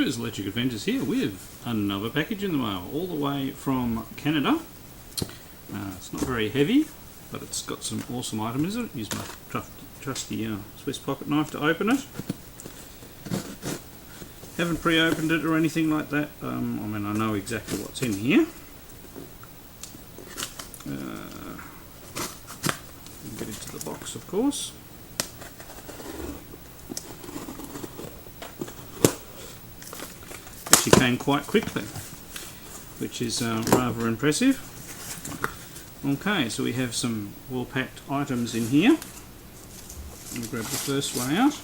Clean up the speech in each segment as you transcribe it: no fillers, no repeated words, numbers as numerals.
YouTubers, Electric Adventures here with another package in the mail, all the way from Canada. It's not very heavy, but it's got some awesome items in it. Use my trusty Swiss pocket knife to open it. Haven't pre-opened it or anything like that. I mean, I know exactly what's in here. Get into the box, of course. Actually came quite quickly, which is rather impressive. Okay, so we have some well-packed items in here. I'll grab the first one out.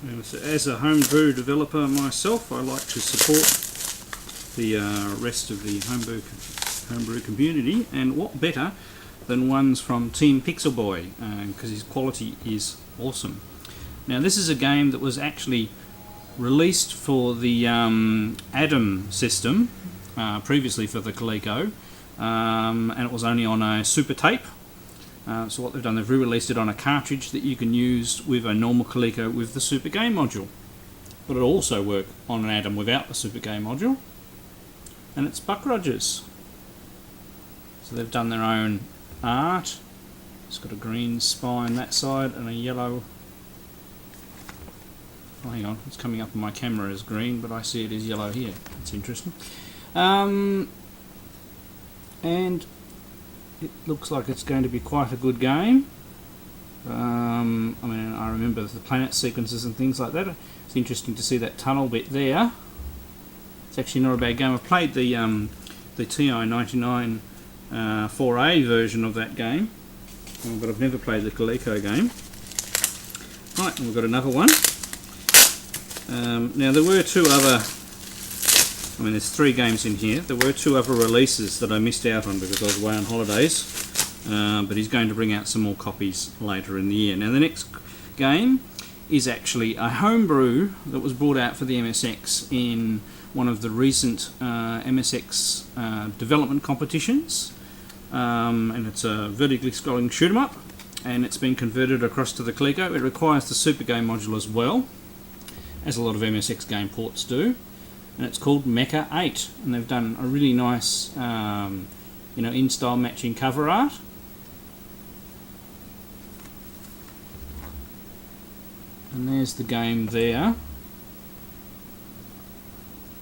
And so as a Home Brew developer myself, I like to support the rest of the Home Brew community, and what better than ones from Team Pixel Boy, because his quality is awesome. Now this is a game that was actually released for the Adam system, previously for the Coleco, and it was only on a super tape. So what they've done, they've re-released it on a cartridge that you can use with a normal Coleco with the Super Game module. But it'll also work on an Adam without the Super Game module. And it's Buck Rogers. So they've done their own art. It's got a green spine that side and a yellow. Oh, hang on, it's coming up on my camera as green, but I see it as yellow here. That's interesting. And it looks like it's going to be quite a good game. I mean, I remember the planet sequences and things like that. It's interesting to see that tunnel bit there. It's actually not a bad game. I've played the TI-99 4A version of that game, but I've never played the Coleco game. Right, and we've got another one. Now there were two other, I mean there's 3 games in here. There were 2 other releases that I missed out on because I was away on holidays, but he's going to bring out some more copies later in the year. Now the next game is actually a homebrew that was brought out for the MSX in one of the recent MSX development competitions, and it's a vertically scrolling shoot 'em up, and it's been converted across to the Coleco. It requires the Super Game module as well, as a lot of MSX game ports do, and it's called Mecca 8, and they've done a really nice in-style matching cover art. And there's the game there.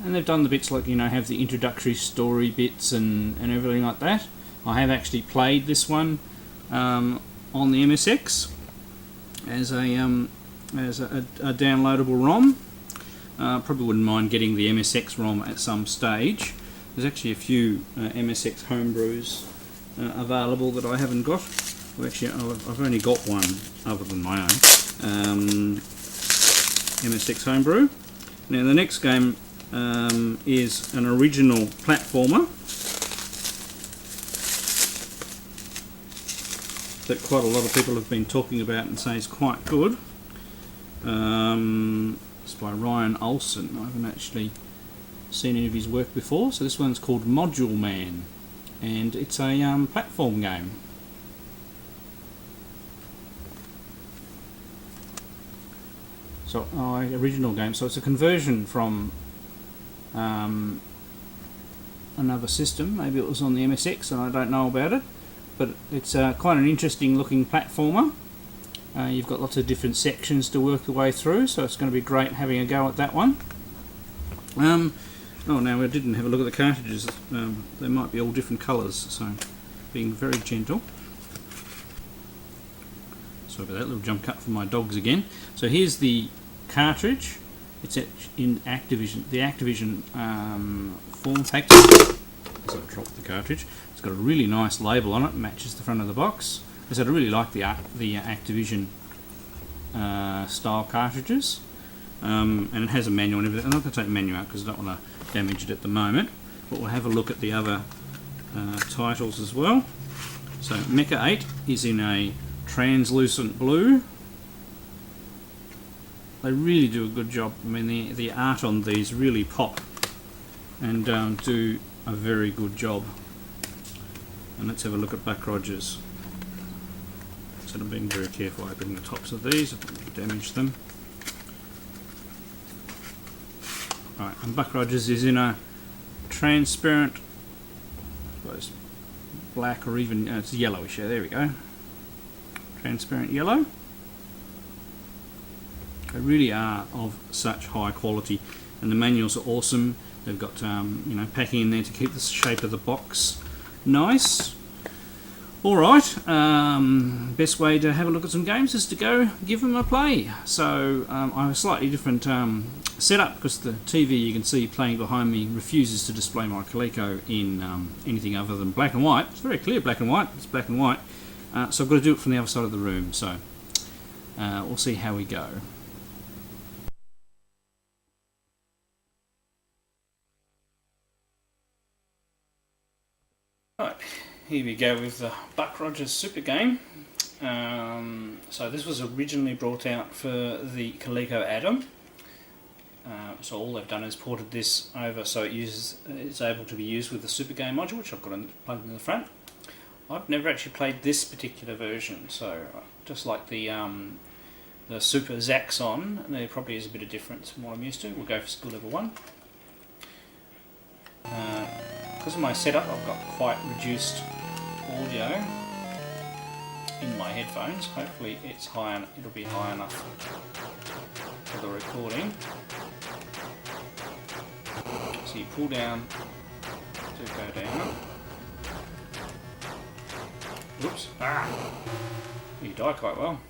And they've done the bits like, have the introductory story bits and everything like that. I have actually played this one on the MSX as a downloadable ROM. Probably wouldn't mind getting the MSX ROM at some stage. There's actually a few MSX homebrews available that I haven't got. Well, actually, I've only got one other than my own MSX homebrew. Now the next game is an original platformer that quite a lot of people have been talking about and say is quite good. It's by Ryan Olsen. I haven't actually seen any of his work before, so this one's called Module Man, and it's a platform game. So, original game. So it's a conversion from another system. Maybe it was on the MSX and I don't know about it, but it's quite an interesting looking platformer. You've got lots of different sections to work your way through, so it's going to be great having a go at that one. Now I didn't have a look at the cartridges. They might be all different colours, so being very gentle. Sorry about that, little jump cut for my dogs again. So here's the cartridge. It's in Activision, the Activision form factor. So I dropped the cartridge. It's got a really nice label on it, matches the front of the box. I said I really like the Activision style cartridges, and it has a manual and everything. I'm not going to take the manual out because I don't want to damage it at the moment, but we'll have a look at the other titles as well. So Mecca 8 is in a translucent blue. They really do a good job. I mean, the art on these really pop and do a very good job. And let's have a look at Buck Rogers. So I'm being very careful opening the tops of these, I don't want to damage them. Right, and Buck Rogers is in a transparent, I suppose, black or even, it's yellowish, yeah, there we go. Transparent yellow. They really are of such high quality, and the manuals are awesome. They've got packing in there to keep the shape of the box nice. Alright, best way to have a look at some games is to go give them a play. So I have a slightly different setup because the TV you can see playing behind me refuses to display my Coleco in anything other than black and white. It's very clear black and white, it's black and white. So I've got to do it from the other side of the room, so we'll see how we go. Right, here we go with the Buck Rogers Super Game. So this was originally brought out for the Coleco Adam. So all they've done is ported this over so it's able to be used with the Super Game module, which I've got plugged in the front. I've never actually played this particular version, so just like the Super Zaxxon, there probably is a bit of difference from what I'm used to. We'll go for skill level 1. Because of my setup, I've got quite reduced audio in my headphones. Hopefully it's it'll be high enough for the recording. So you pull down to go down. Oops! You die quite well.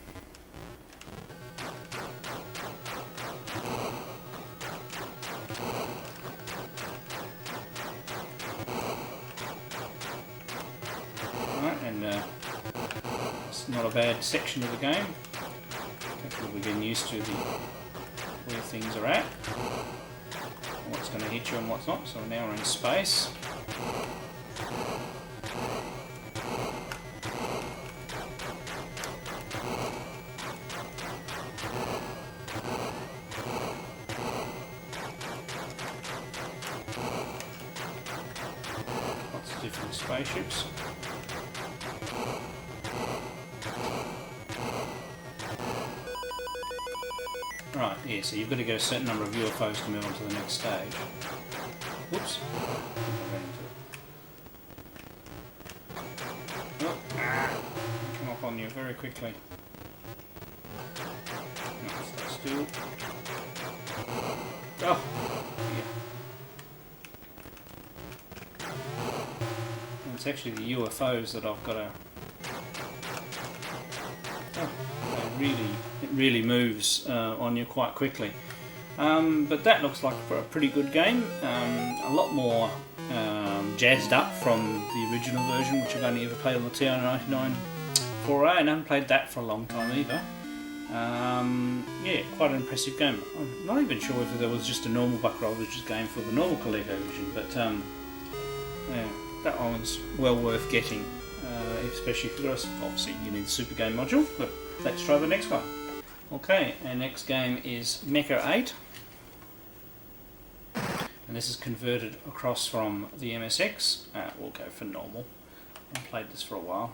It's not a bad section of the game. Hopefully we're getting used to where things are at, what's going to hit you and what's not. So now we're in space. Lots of different spaceships. Right, yeah, so you've got to get a certain number of UFOs to move on to the next stage. Whoops. Oh, come up on you very quickly. No, stay still. Oh, yeah. And it's actually the UFOs that I've got to... Oh, it really moves on you quite quickly. But that looks like a pretty good game. A lot more jazzed up from the original version, which I've only ever played on the TI-99 4A, and I haven't played that for a long time either. Yeah, quite an impressive game. I'm not even sure if there was just a normal Buck Rogers game for the normal Colecovision, but yeah, that one's well worth getting. Especially if you've got obviously you need the Super Game module, but let's try the next one. Okay, our next game is Mecca 8, and this is converted across from the MSX. We'll go for normal. I've played this for a while.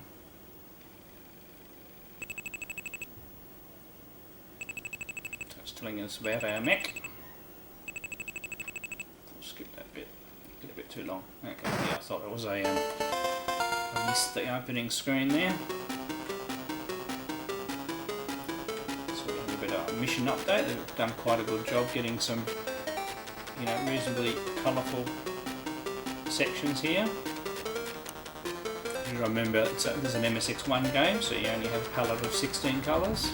So it's telling us about our mech. I'll skip that bit. Get a bit too long. Okay, yeah, I thought it was I missed the opening screen there. So we have a bit of a mission update. They've done quite a good job getting some, reasonably colourful sections here. You remember, there's an MSX1 game, so you only have a palette of 16 colours.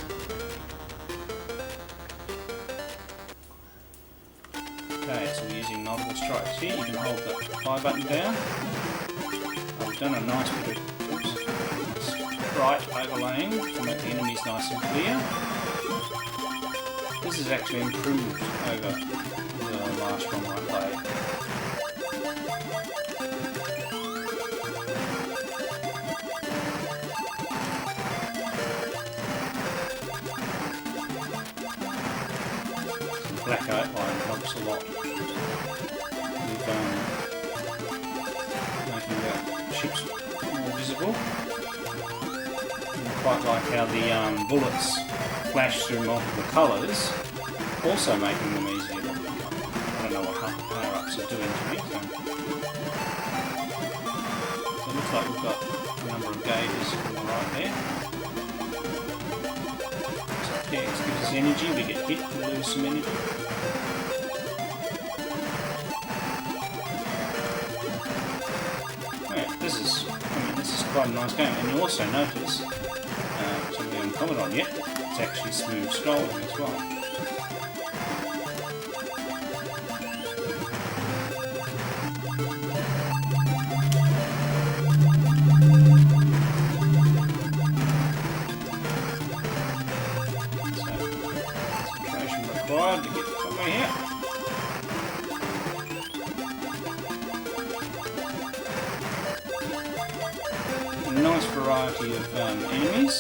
Okay, so we're using multiple stripes here. You can hold the Y button down. I've done a nice bit of bright overlaying to make the enemies nice and clear. This is actually improved over the last one I played. The black outline helps a lot with making the ships more visible. quite like how the bullets flash through multiple colours, also making them easier to pick up. I don't know what power-ups are doing to me. So it looks like we've got a number of gauges on the right there. So PX gives us energy, we get hit, we lose some energy. This is quite a nice game, and you also notice, something we haven't commented on yet, it's actually smooth scrolling as well. So, concentration required to get somewhere here. A nice variety of enemies.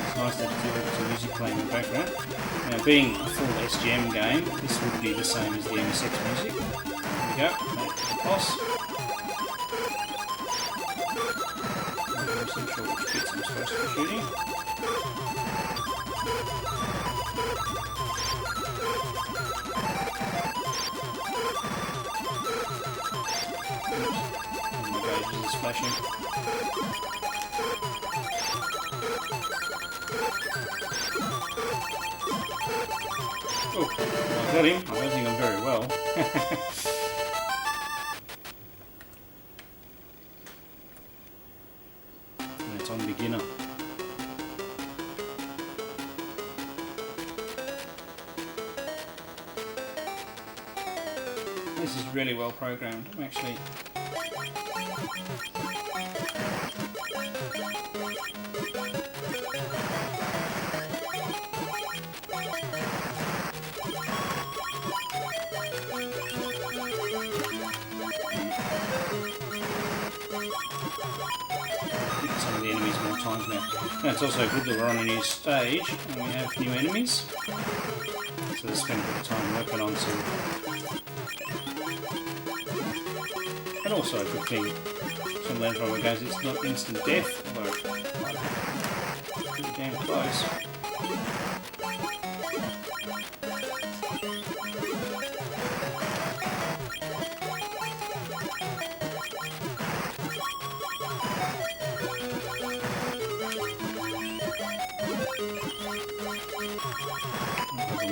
It's nice that it's music playing in the background. Now, being a full SGM game, this would be the same as the MSX music. There we go. Boss. I'm not so sure which bits I'm supposed to be shooting. And my gauges is flashing. Oh, I got him. I don't think I'm very well. On beginner. This is really well programmed. I'm actually some of the enemies more times now. And it's also good that we're on a new stage and we have new enemies. So let's spend a bit of time working on some. And also a good thing, some Land Rover games, it's not instant death, although it's pretty damn close.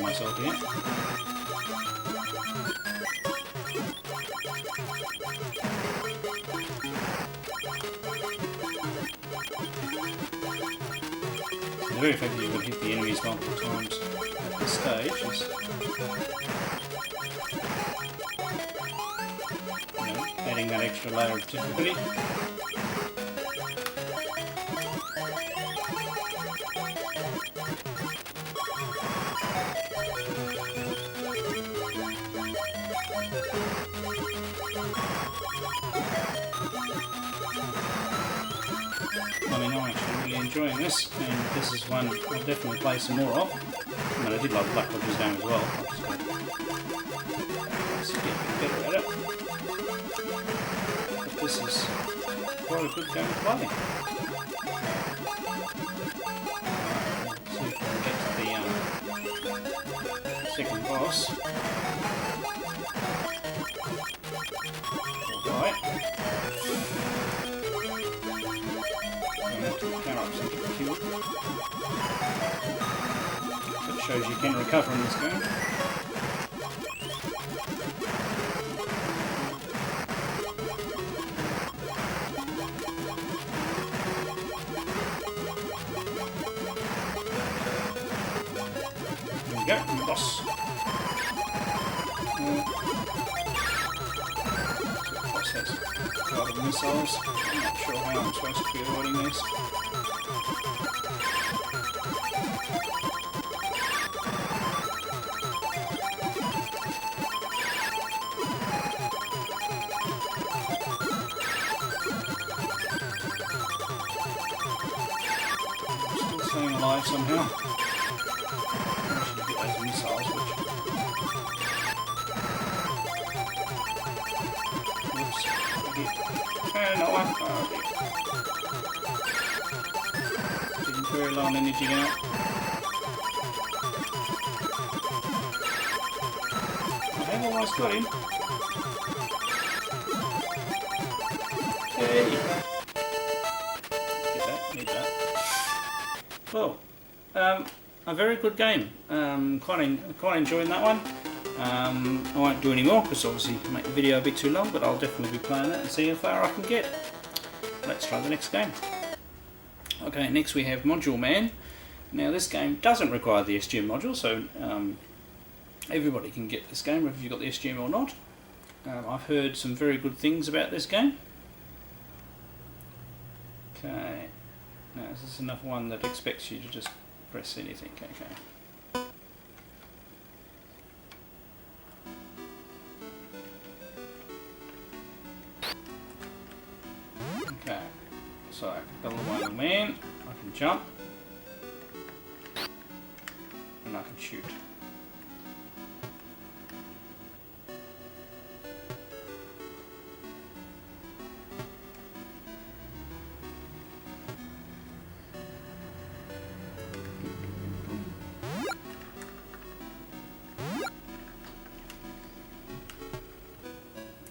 Myself here. So the very fact that you can hit the enemies multiple times at this stage is, adding that extra layer of difficulty. I mean, I'm actually really enjoying this, and this is one I'll definitely play some more of. I mean, I did like Black Roger's game as well. Just get better at it. But this is quite a good game to play. Let's see if we can get to the second boss. Alright. That shows you can recover in this game. There we go, boss. Boss has guided missiles. I'm not sure how I'm supposed to be avoiding this. alive somehow. Get those missiles, which... Oops. No one. Oh, dear. Didn't very long anything out. I've almost got him. Hey! Get that, need that. Well, a very good game. Quite enjoying that one. I won't do any more because obviously make the video a bit too long, but I'll definitely be playing that and see how far I can get. Let's try the next game. Okay, next we have Module Man. Now this game doesn't require the SGM module, so everybody can get this game, whether you've got the SGM or not. I've heard some very good things about this game. Okay, now this is another one that expects you to just press anything. Okay. Okay, so level 1 man, I can jump and I can shoot.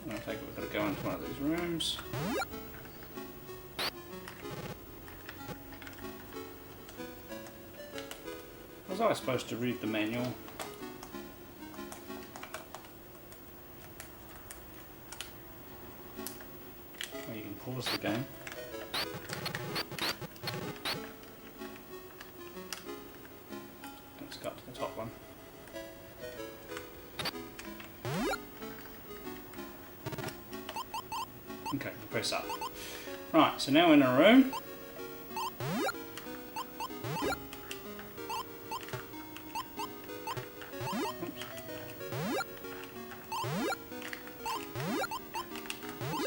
I think we've got to go into one of these rooms. Was I supposed to read the manual? Or you can pause the game. Let's go up to the top one. Okay, press up. Right, so now we're in a room. Oops.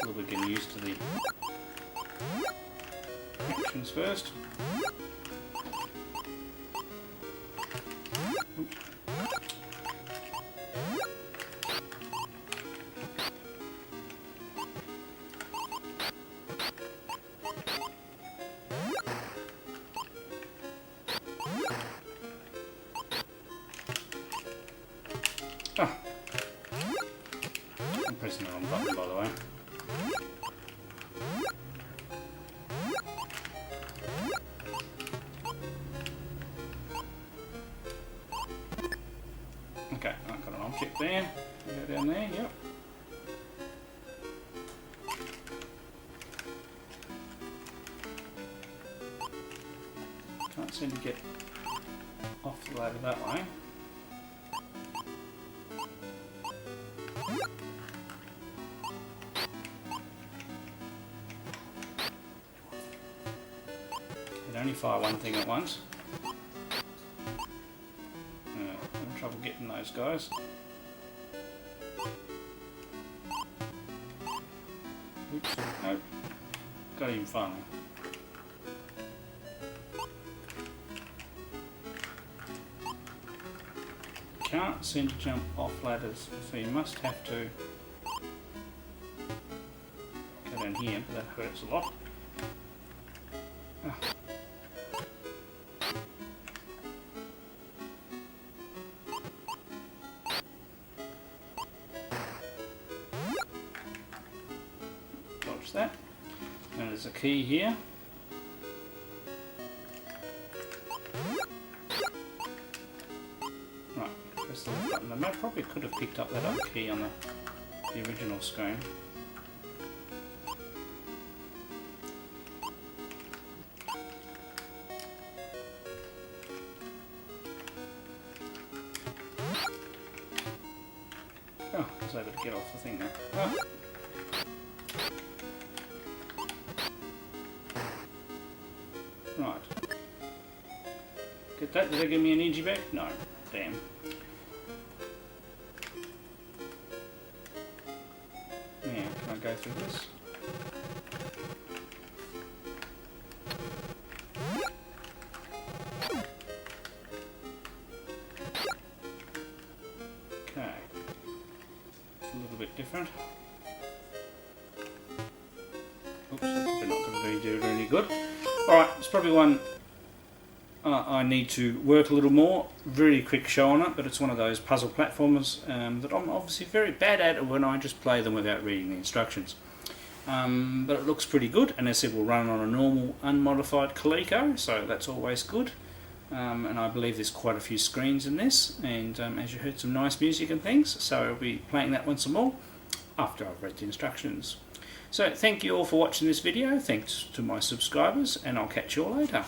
So we're getting used to the actions first. Oops. Oh. I'm pressing the wrong button, by the way. Okay, I've got an object there. Go down there, yep. Can't seem to get off the ladder that way. Can only fire one thing at once. I'm having trouble getting those guys. Oops, nope. Got him finally. Can't seem to jump off ladders, so you must have to go down here, but that hurts a lot. Oh. Dodge that. And there's a key here. Right, press the left button. I probably could have picked up that other key on the original screen. Oh, I was able to get off the thing now. Oh. Right. Get that? Did they give me an energy back? No. Damn. Now, can I go through this? different. Oops, that's probably not going to do any good. Alright, it's probably one I need to work a little more. Very quick show on it, but it's one of those puzzle platformers that I'm obviously very bad at when I just play them without reading the instructions. But it looks pretty good, and as I said, we'll run on a normal unmodified Coleco, so that's always good. And I believe there's quite a few screens in this, and as you heard, some nice music and things, so I'll be playing that one some more after I've read the instructions. So thank you all for watching this video, thanks to my subscribers, and I'll catch you all later.